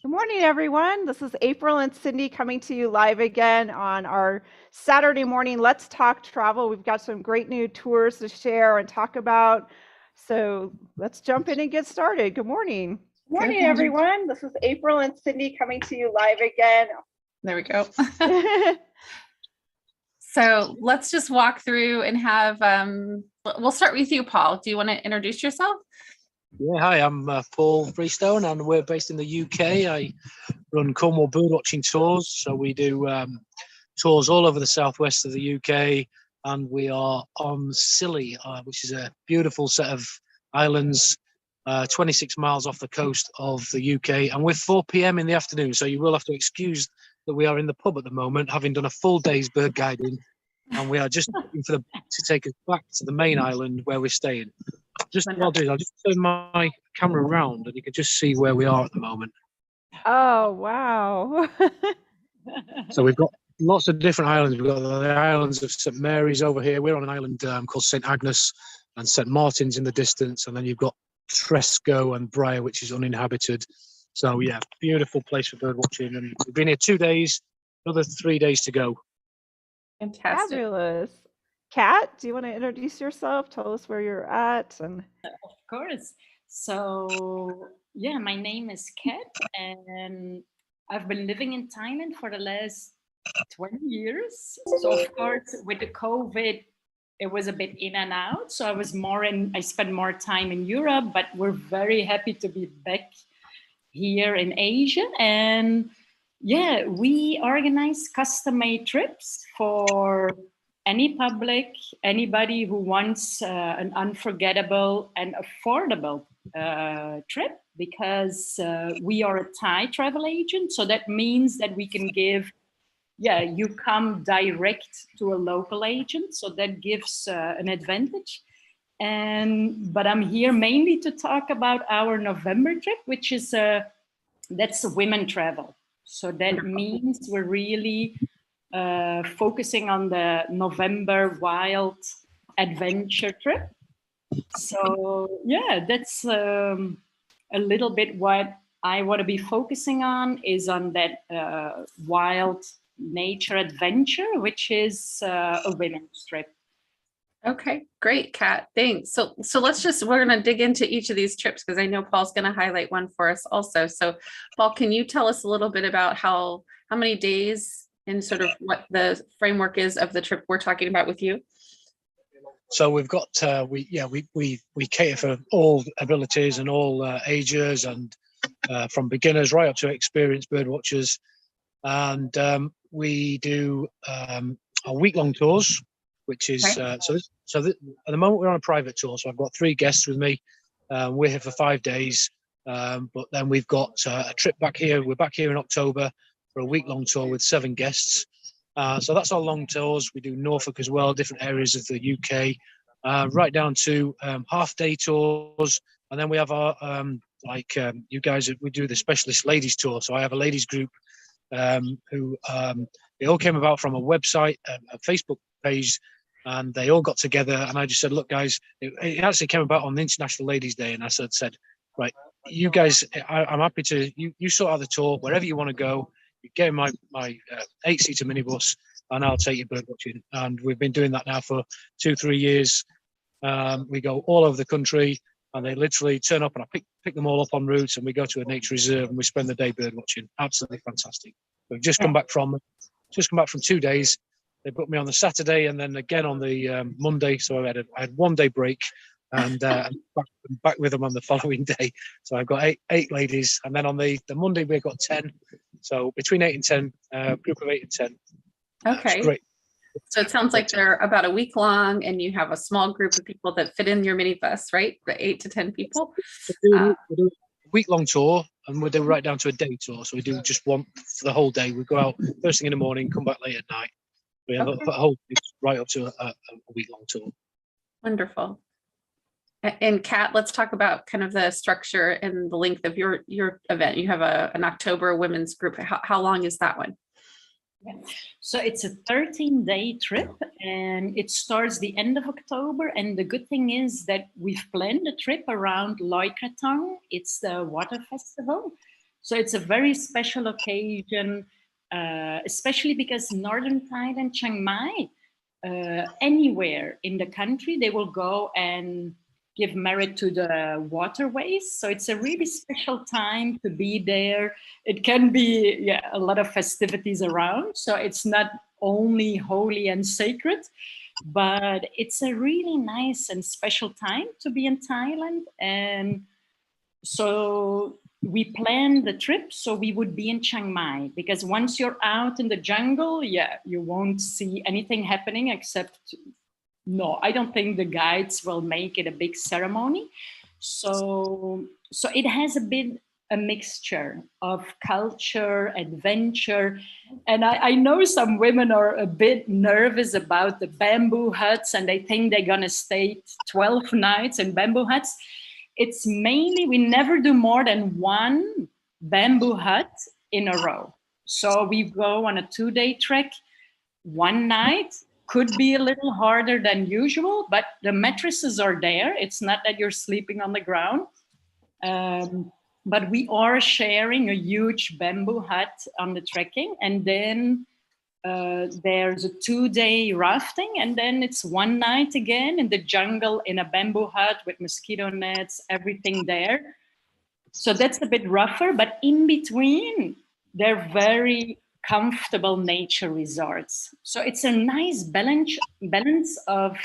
Good morning, everyone. This is April and Cindy coming to you live again on our Saturday morning Let's Talk Travel. We've got some great new tours to share and talk about. So let's jump in and get started. Good morning. Good morning, everyone. This is April and Cindy coming to you live again. There we go. So let's just walk through and have, we'll start with you, Paul. Do you want to introduce yourself? Yeah, hi, I'm Paul Freestone and we're based in the UK. I run Cornwall birdwatching tours. So we do tours all over the southwest of the UK, and we are on Scilly, which is a beautiful set of islands, 26 miles off the coast of the UK. And we're 4 p.m. in the afternoon, so you will have to excuse that we are in the pub at the moment, having done a full day's bird guiding, and we are just looking for the boat to take us back to the main island where we're staying. Just what I'll do is I'll just turn my camera around and you can just see where we are at the moment. Oh, wow. So we've got lots of different islands. We've got the islands of St. Mary's over here. We're on an island called St. Agnes, and St. Martin's in the distance. And then you've got Tresco and Briar, which is uninhabited. So yeah, beautiful place for bird watching. And we've been here 2 days, another 3 days to go. Fantastic. Fabulous. Kat, do you want to introduce yourself? Tell us where you're at. And of course. So yeah, my name is Kat, and I've been living in Thailand for the last 20 years. So of course, with the COVID, it was a bit in and out. So I spent more time in Europe, but we're very happy to be back here in Asia. And yeah, we organize custom-made trips for any public, anybody who wants an unforgettable and affordable trip, because we are a Thai travel agent. So that means that we can give, you come direct to a local agent. So that gives an advantage. But I'm here mainly to talk about our November trip, which is, that's women travel. So that means we're really focusing on the November wild adventure trip. So yeah, that's a little bit what I want to be focusing on, is on that wild nature adventure, which is a women's trip. Okay, great, Kat. Thanks. So we're going to dig into each of these trips, because I know Paul's going to highlight one for us also. So Paul, can you tell us a little bit about how many days and sort of what the framework is of the trip we're talking about with you? So we've got we cater for all abilities and all ages, and from beginners right up to experienced bird watchers, and we do our week-long tours, which is at the moment we're on a private tour. So I've got 3 guests with me. We're here for 5 days, but then we've got a trip back here. We're back here in October for a week-long tour with 7 guests. So that's our long tours. We do Norfolk as well, different areas of the UK, right down to half-day tours. And then we have our, you guys, we do the specialist ladies tour. So I have a ladies group who it all came about from a website, a Facebook page, and they all got together. And I just said, look, guys, it actually came about on the International Ladies' Day. And I said, right, you guys, I'm happy to, you sort out the tour, wherever you want to go. You get in my 8-seater minibus and I'll take you bird watching. And we've been doing that now for 2-3 years. We go all over the country, and they literally turn up, and I pick them all up en route, and we go to a nature reserve and we spend the day bird watching. Absolutely fantastic. We've just come back from 2 days. They booked me on the Saturday and then again on the Monday. So I had 1 day break, and back with them on the following day. So I've got eight ladies, and then on the Monday we've got 10. So between 8 and 10, group of 8 and 10. Okay. It's great. So it sounds like they're about a week long, and you have a small group of people that fit in your minibus, right? 8 to 10 people. We do a week-long tour, and we do right down to a day tour. So we do just one for the whole day. We go out first thing in the morning, come back late at night. We have a whole right up to a week-long tour. Wonderful. And Kat, let's talk about kind of the structure and the length of your event. You have an October women's group. How long is that one? Yeah. So it's a 13-day trip, and it starts the end of October. And the good thing is that we've planned a trip around Loy Krathong. It's the water festival. So it's a very special occasion, especially because northern Thailand, Chiang Mai, anywhere in the country, they will go and give merit to the waterways. So it's a really special time to be there. It can be a lot of festivities around. So it's not only holy and sacred, but it's a really nice and special time to be in Thailand. And so we planned the trip so we would be in Chiang Mai, because once you're out in the jungle, you won't see anything happening except, no, I don't think the guides will make it a big ceremony. So it has a mixture of culture, adventure. And I know some women are a bit nervous about the bamboo huts and they think they're gonna stay 12 nights in bamboo huts. It's mainly, we never do more than one bamboo hut in a row. So we go on a 2-day trek. One night could be a little harder than usual, but the mattresses are there. It's not that you're sleeping on the ground. But we are sharing a huge bamboo hut on the trekking. And then there's a 2-day rafting. And then it's one night again in the jungle in a bamboo hut with mosquito nets, everything there. So that's a bit rougher, but in between, they're very comfortable nature resorts. So it's a nice balance of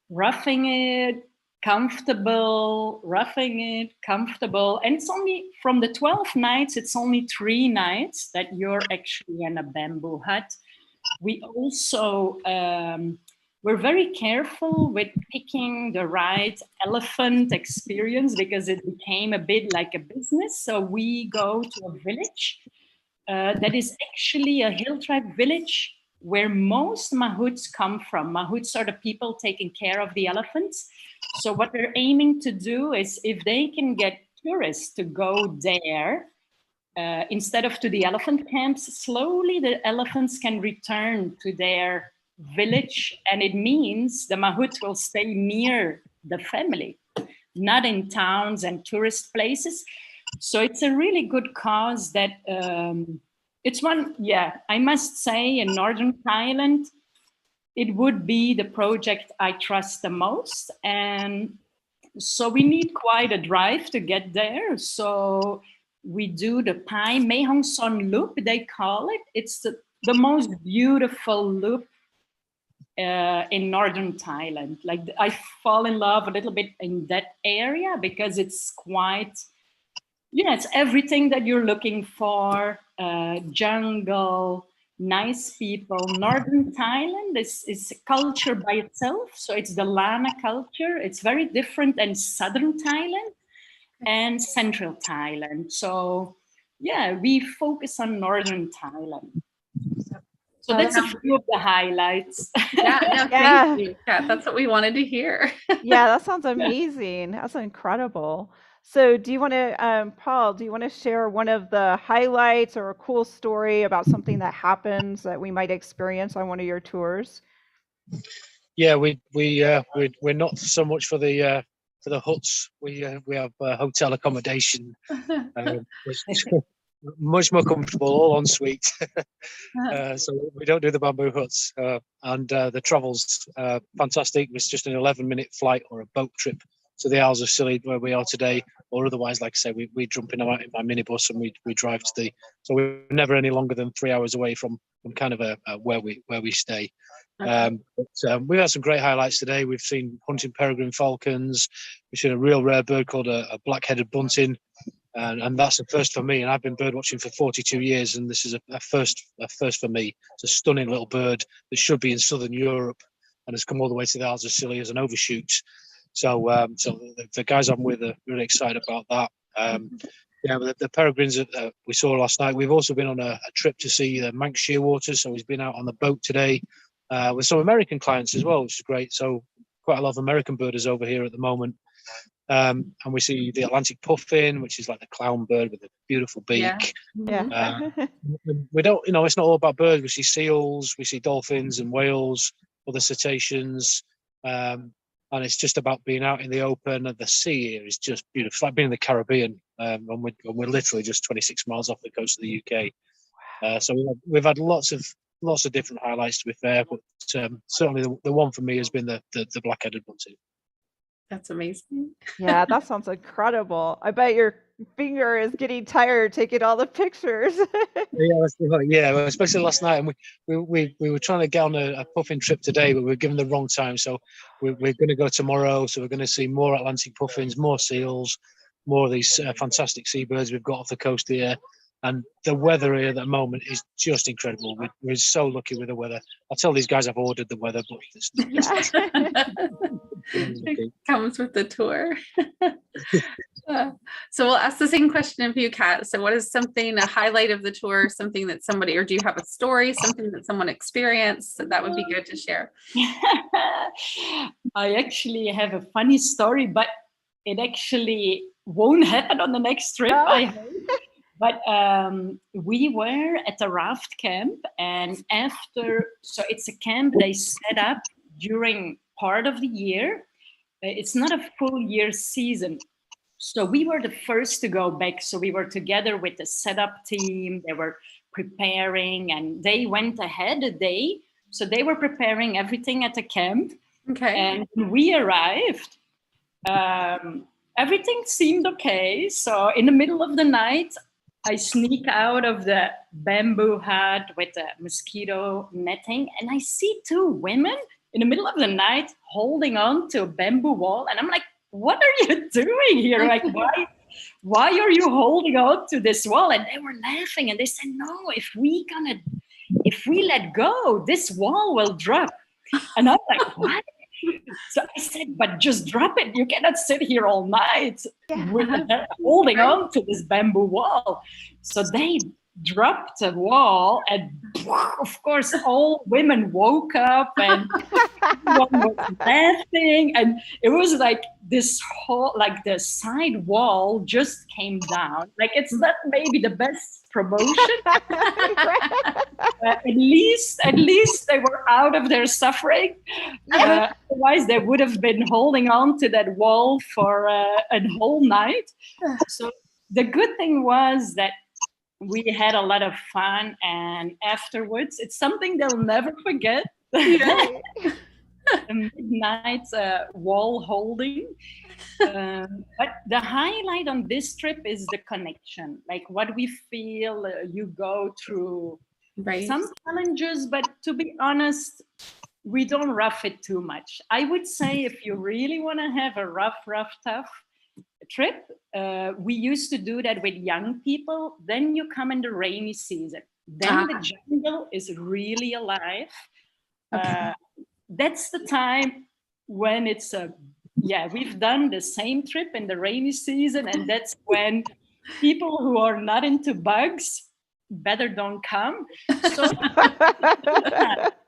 roughing it, comfortable, roughing it, comfortable. And it's only from the 12 nights, it's only 3 nights that you're actually in a bamboo hut. We also, we're very careful with picking the right elephant experience because it became a bit like a business. So we go to a village that is actually a hill tribe village where most mahouts come from. Mahouts are the people taking care of the elephants. So what they're aiming to do is if they can get tourists to go there, instead of to the elephant camps, slowly the elephants can return to their village. And it means the mahout will stay near the family, not in towns and tourist places. So it's a really good cause that it's one, I must say in Northern Thailand, it would be the project I trust the most. And so we need quite a drive to get there. So we do the Pai Mae Hong Son loop, they call it. It's the most beautiful loop in Northern Thailand. Like I fall in love a little bit in that area because it's quite, it's everything that you're looking for, jungle, nice people. Northern Thailand is a culture by itself. So it's the Lana culture. It's very different than Southern Thailand and Central Thailand. So we focus on Northern Thailand. So that's a few of the highlights. Thank you, Kat. That's what we wanted to hear. Yeah, that sounds amazing. That's incredible. So do you want to, Paul, do you want to share one of the highlights or a cool story about something that happens that we might experience on one of your tours? Yeah, we're not so much for the huts. We have hotel accommodation, much more comfortable, all en suite. So we don't do the bamboo huts, and the travel's fantastic. It's just an 11-minute flight or a boat trip to the Isles of Scilly where we are today, or otherwise, like I say, we jump in my minibus and we drive to the. So we're never any longer than 3 hours away from kind of where we stay. Okay. But we've had some great highlights today. We've seen hunting peregrine falcons. We've seen a real rare bird called a black-headed bunting, and that's a first for me. And I've been bird watching for 42 years, and this is a first for me. It's a stunning little bird that should be in southern Europe, and has come all the way to the Isles of Scilly as an overshoot. So the guys I'm with are really excited about that. The peregrines that we saw last night. We've also been on a trip to see the Manx shearwaters. So he's been out on the boat today with some American clients as well, which is great. So quite a lot of American birders over here at the moment. And we see the Atlantic puffin, which is like the clown bird with a beautiful beak. Yeah. We don't, it's not all about birds. We see seals, we see dolphins and whales, other cetaceans. and it's just about being out in the open. And the sea here is just beautiful. It's like being in the Caribbean, and we're literally just 26 miles off the coast of the UK. So we've had lots of different highlights, to be fair, but certainly the one for me has been the black-headed bunting. That's amazing. Yeah, that sounds incredible. I bet your finger is getting tired taking all the pictures. Yeah, well, especially last night, and we were trying to get on a puffin trip today, but we were given the wrong time. So we're going to go tomorrow. So we're going to see more Atlantic puffins, more seals, more of these fantastic seabirds we've got off the coast here. And the weather here at the moment is just incredible. We're so lucky with the weather. I tell these guys I've ordered the weather, but it's It comes with the tour. So we'll ask the same question of you, Kat. So what is a highlight of the tour, something that somebody, or do you have a story, something that someone experienced that would be good to share? I actually have a funny story, but it actually won't happen on the next trip, I hope. But we were at a raft camp, and so it's a camp they set up during part of the year. It's not a full year season. So we were the first to go back. So we were together with the setup team. They were preparing, and they went ahead a day. So they were preparing everything at the camp. Okay. And when we arrived, everything seemed okay. So in the middle of the night, I sneak out of the bamboo hut with the mosquito netting, and I see two women in the middle of the night holding on to a bamboo wall. And I'm like, what are you doing here? Like, why are you holding on to this wall? And they were laughing, and they said, no, if we let go, this wall will drop. And I'm like, what? So I said, but just drop it. You cannot sit here all night holding on to this bamboo wall. So they dropped the wall, and of course all women woke up, and everyone was laughing, and it was like this whole, like the side wall just came down. Like, it's not maybe the best promotion. At least they were out of their suffering. Otherwise they would have been holding on to that wall for a whole night. So the good thing was that we had a lot of fun, and afterwards, it's something they'll never forget. The midnight wall holding. But the highlight on this trip is the connection, like what we feel. You go through some challenges, but to be honest, we don't rough it too much. I would say if you really want to have a rough, tough trip, we used to do that with young people. Then you come in the rainy season. Then the jungle is really alive. Okay. That's the time when it's we've done the same trip in the rainy season, and that's when people who are not into bugs better don't come. So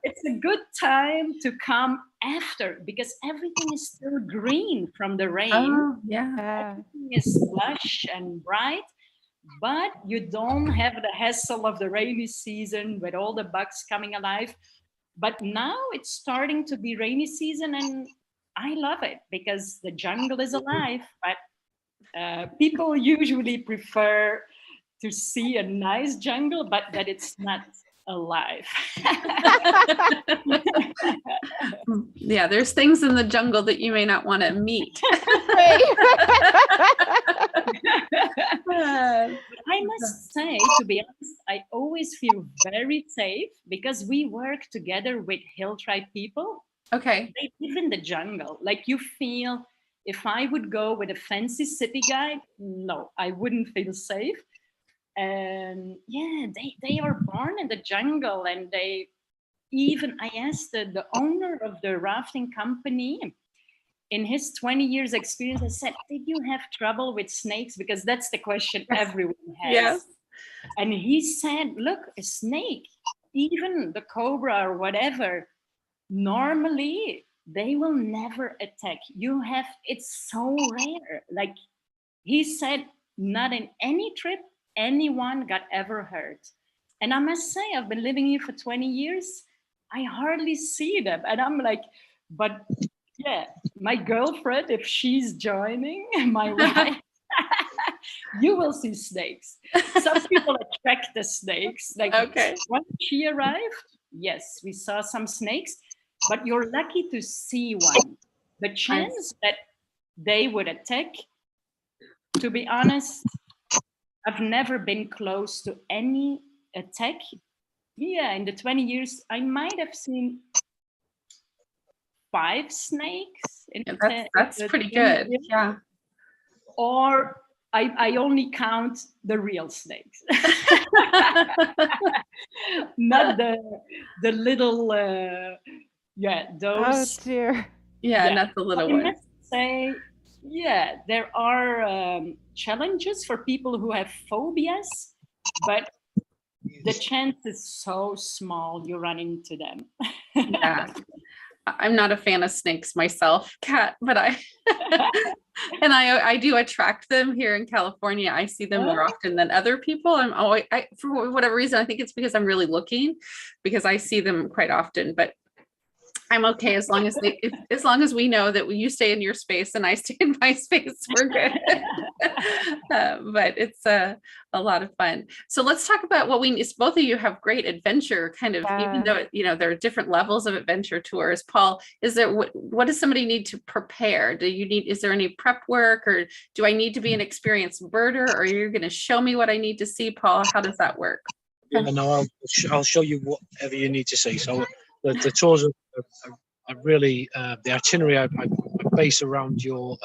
it's a good time to come after, because everything is still green from the rain. Oh, yeah. Everything is lush and bright, but you don't have the hassle of the rainy season with all the bugs coming alive. But now it's starting to be rainy season, and I love it because the jungle is alive. But people usually prefer to see a nice jungle, but that it's not alive. Yeah, there's things in the jungle that you may not want to meet. I must say, to be honest, I always feel very safe because we work together with Hill Tribe people. Okay. They live in the jungle. Like, you feel, if I would go with a fancy city guide, no, I wouldn't feel safe. And yeah, they are born in the jungle, and I asked the owner of the rafting company, in his 20 years experience, I said, did you have trouble with snakes? Because that's the question everyone has. Yes. And he said, look, a snake, even the cobra or whatever, normally they will never attack. It's so rare. Like, he said, not in any trip anyone got ever hurt. And I must say, I've been living here for 20 years. I hardly see them. And I'm like, but Yeah, my girlfriend, if she's joining, my wife, you will see snakes. Some people attract the snakes. Like Okay. when she arrived, yes, we saw some snakes, but you're lucky to see one. The chance that they would attack, to be honest, I've never been close to any attack. Yeah, in the 20 years, I might have seen 5 snakes in Yeah, that's the pretty 20 good. years. Yeah. Or I only count the real snakes, not the little, yeah, Oh those. dear. Yeah, Yeah. not the little I ones. must say, yeah, there are challenges for people who have phobias, but the chance is so small you run into them. Yeah. I'm not a fan of snakes myself, Kat, but I do attract them here in California. I see them more often than other people. For whatever reason, I think it's because I'm really looking, because I see them quite often, but I'm okay as long as as long as we know that you stay in your space and I stay in my space, we're good. But it's a lot of fun. So let's talk about both of you have great adventure kind of, even though, there are different levels of adventure tours. Paul, what does somebody need to prepare? Is there any prep work, or do I need to be an experienced birder, or you're going to show me what I need to see, Paul? How does that work? Yeah, no, I'll show you whatever you need to see. So the tours are really the itinerary I base around your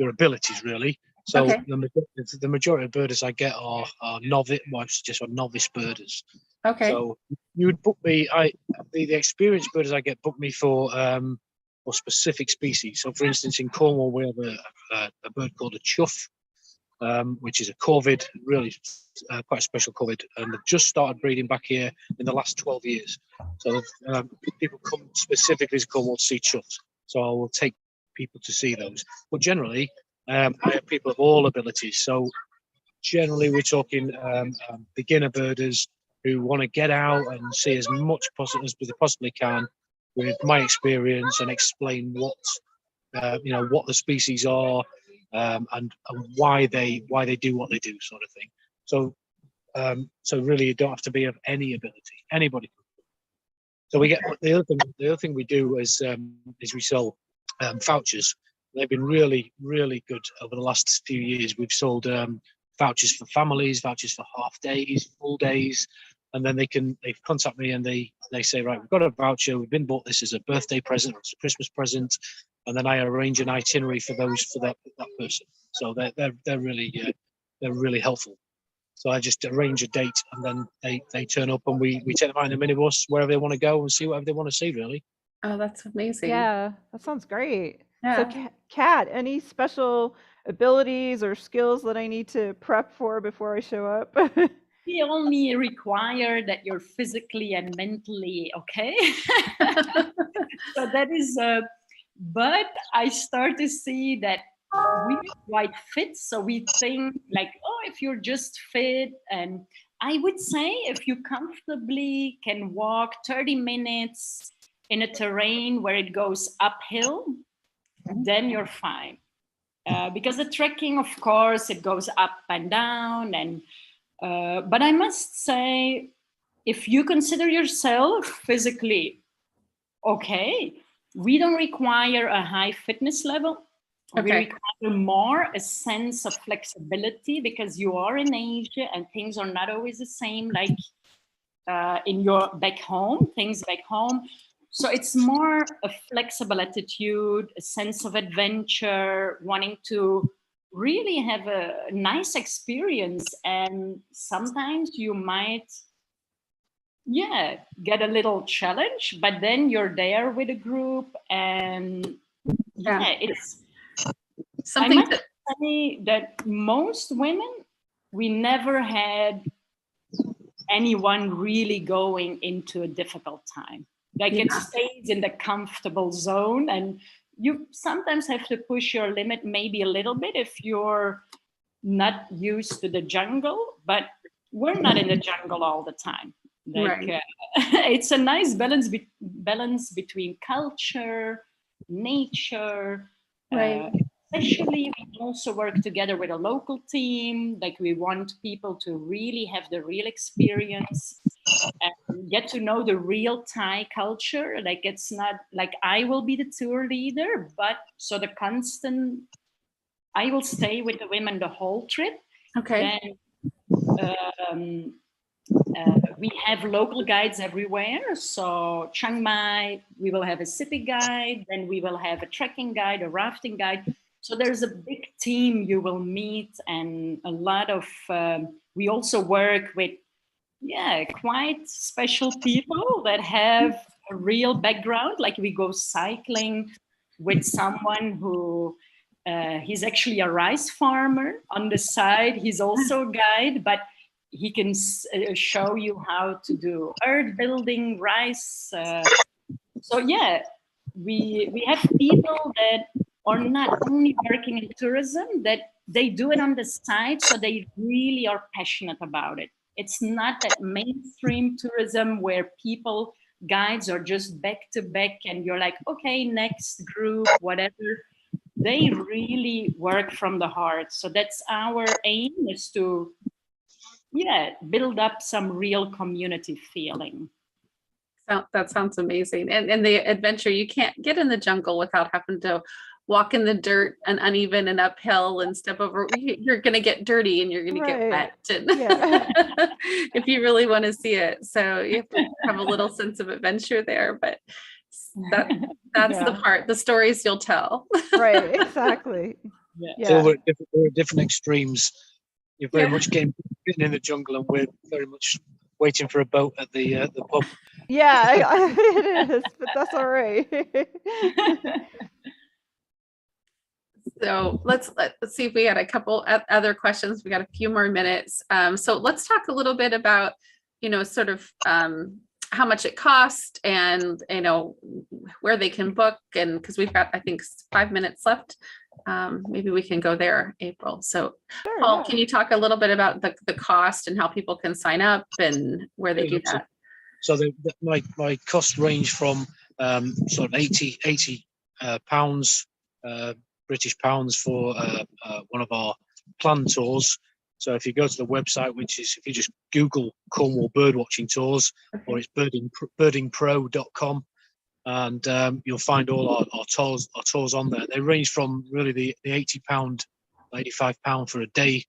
abilities, really. So Okay. the majority of birders I get are novice, well, I suggest are novice birders. Okay. So you would book me. The experienced birders I get book me for specific species. So for instance, in Cornwall we have a bird called a chuff, which is a corvid, really quite a special corvid, and they've just started breeding back here in the last 12 years. So people come specifically to Cornwall to see chuffs. So I will take people to see those. But generally, I have people of all abilities. So generally, we're talking beginner birders who want to get out and see as much as they possibly can with my experience and explain what the species are, and why they do what they do, sort of thing. So really, you don't have to be of any ability. Anybody can. So we get the other thing we do is we sell vouchers. They've been really, really good over the last few years. We've sold vouchers for families, vouchers for half days, full days, and then they contact me and they say, right, we've got a voucher. We've been bought this as a birthday present or as a Christmas present, and then I arrange an itinerary for that person. So they're really helpful. So I just arrange a date, and then they turn up, and we take them out in a minibus wherever they want to go and see whatever they want to see, really. Oh, that's amazing. Yeah, that sounds great. Yeah. So, Kat, any special abilities or skills that I need to prep for before I show up? We only require that you're physically and mentally okay. So that is, but I start to see that we're quite fit. So we think like, oh, if you're just fit, and I would say if you comfortably can walk 30 minutes in a terrain where it goes uphill, then you're fine. Because the trekking, of course, it goes up and down, and but I must say, if you consider yourself physically okay, we don't require a high fitness level. Okay. We require more a sense of flexibility, because you are in Asia and things are not always the same like in your things back home. So it's more a flexible attitude, a sense of adventure, wanting to really have a nice experience. And sometimes you might, get a little challenge, but then you're there with a group, and it's something I must say that most women, we never had anyone really going into a difficult time. Like it stays in the comfortable zone, and you sometimes have to push your limit maybe a little bit if you're not used to the jungle, but we're not in the jungle all the time. Like it's a nice balance between culture, nature. Right. Especially, we also work together with a local team. Like, we want people to really have the real experience and get to know the real Thai culture. Like, it's not like I will be the tour leader, but so the constant, I will stay with the women the whole trip. Okay. Then we have local guides everywhere. So Chiang Mai, we will have a city guide, then we will have a trekking guide, a rafting guide. So there's a big team you will meet, and a lot of, we also work with, quite special people that have a real background. Like, we go cycling with someone who, he's actually a rice farmer on the side. He's also a guide, but he can show you how to do earth building, rice. So yeah, we have people that are not only working in tourism, that they do it on the side, so they really are passionate about it. It's not that mainstream tourism where people, guides are just back to back and you're like, okay, next group, whatever. They really work from the heart. So that's our aim, is to build up some real community feeling. That sounds amazing. And the adventure, you can't get in the jungle without having to walk in the dirt and uneven and uphill and step over. You're going to get dirty and you're going to get wet. And if you really want to see it. So you have to have a little sense of adventure there, but that's the part, the stories you'll tell. Right, exactly. So we're at different extremes. You're very much getting in the jungle, and we're very much waiting for a boat at the pub. Yeah, it is, but that's all right. So let's see if we had a couple other questions. We got a few more minutes. So let's talk a little bit about, sort of how much it costs, and where they can book, and because we've got, I think, 5 minutes left. Maybe we can go there, April. So Sure, Paul, can you talk a little bit about the cost and how people can sign up and where they do that? So my costs range from sort of 80 pounds, British pounds for one of our planned tours. So if you go to the website, which is, if you just Google Cornwall birdwatching tours, or it's birdingpro.com, and you'll find all our tours on there. They range from really the £80, £85 for a day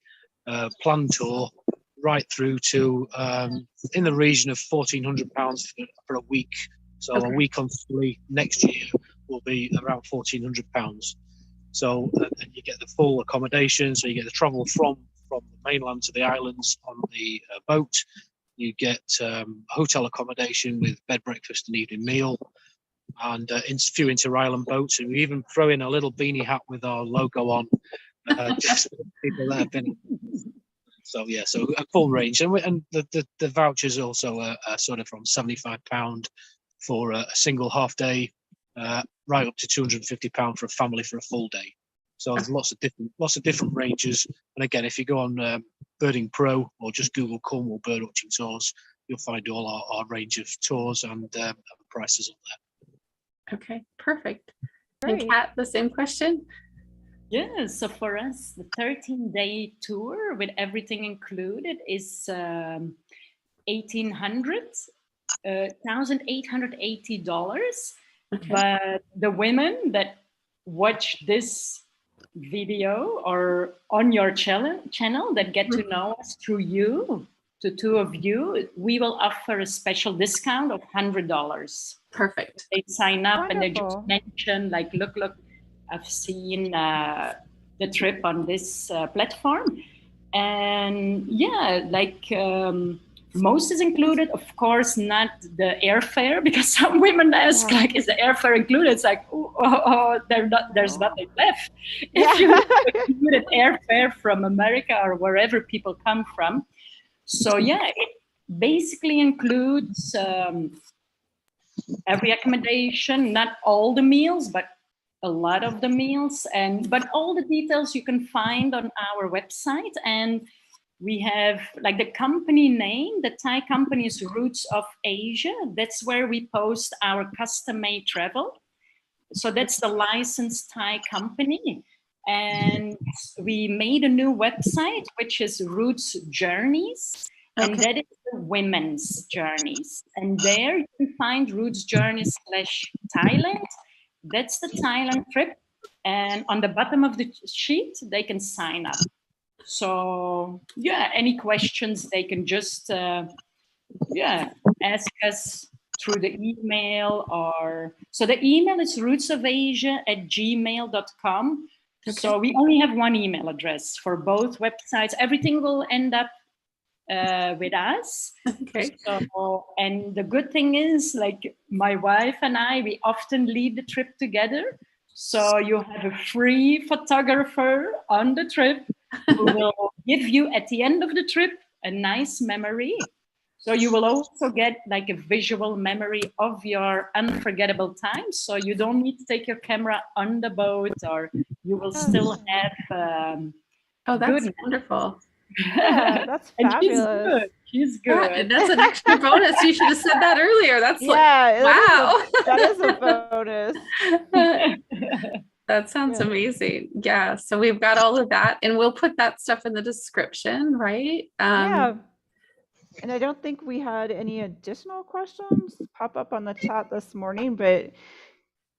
planned tour, right through to in the region of £1,400 for a week. So a week on Scilly next year will be around £1,400. So and you get the full accommodation. So you get the travel from the mainland to the islands on the boat. You get hotel accommodation with bed, breakfast, and evening meal, and a few inter-island boats. And we even throw in a little beanie hat with our logo on, just for people that have been. So yeah, so a full range, and the vouchers also are sort of from £75 for a single half day, right up to £250 for a family for a full day. So there's lots of different ranges. And again, if you go on Birding Pro or just Google Cornwall birdwatching tours, you'll find all our range of tours and prices on there. Okay, perfect. Great. And Kat, the same question? Yeah, so for us, the 13-day tour with everything included is $1,880. Okay. But the women that watch this video or on your channel that get to know us through you, the two of you, we will offer a special discount of $100. Perfect. They sign up. Wonderful. And they just mention, like, look, I've seen the trip on this platform. And yeah, like most is included. Of course, not the airfare, because some women ask, like, is the airfare included? It's like, there's nothing left. If you included airfare from America or wherever people come from. So yeah, it basically includes every accommodation, not all the meals, but a lot of the meals, but all the details you can find on our website. And we have, like, the company name, the Thai company is Roots of Asia. That's where we post our custom-made travel. so that's the licensed Thai company. And we made a new website, which is Roots Journeys. And Okay. that is the women's journeys. And there you can find Roots Journeys /Thailand. That's the Thailand trip. And on the bottom of the sheet, they can sign up. So yeah, any questions, they can just ask us through the email, or so the email is rootsofasia@gmail.com. Okay. So we only have one email address for both websites. Everything will end up with us. Okay. So, and the good thing is, like, my wife and I, we often lead the trip together. So you have a free photographer on the trip who will give you at the end of the trip a nice memory. So you will also get like a visual memory of your unforgettable time. So you don't need to take your camera on the boat, or you will still have Oh, that's good. Wonderful. Yeah, that's And fabulous. She's good. That's an extra bonus. You should have said that earlier. That's Yeah, wow. that is a bonus. That sounds Yeah. amazing. Yeah. So we've got all of that, and we'll put that stuff in the description, right? Yeah. And I don't think we had any additional questions pop up on the chat this morning, but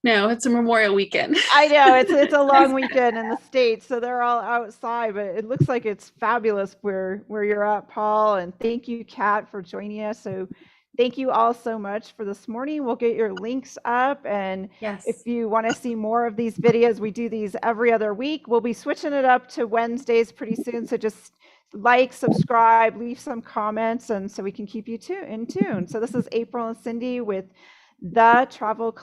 No, it's a Memorial Weekend. I know it's a long weekend in the States, so they're all outside, but it looks like it's fabulous where you're at, Paul. And thank you, Kat, for joining us. So thank you all so much for this morning. We'll get your links up. And Yes. if you want to see more of these videos, we do these every other week. We'll be switching it up to Wednesdays pretty soon. So just like, subscribe, leave some comments, and so we can keep you in tune. So this is April and Cindy with the Travel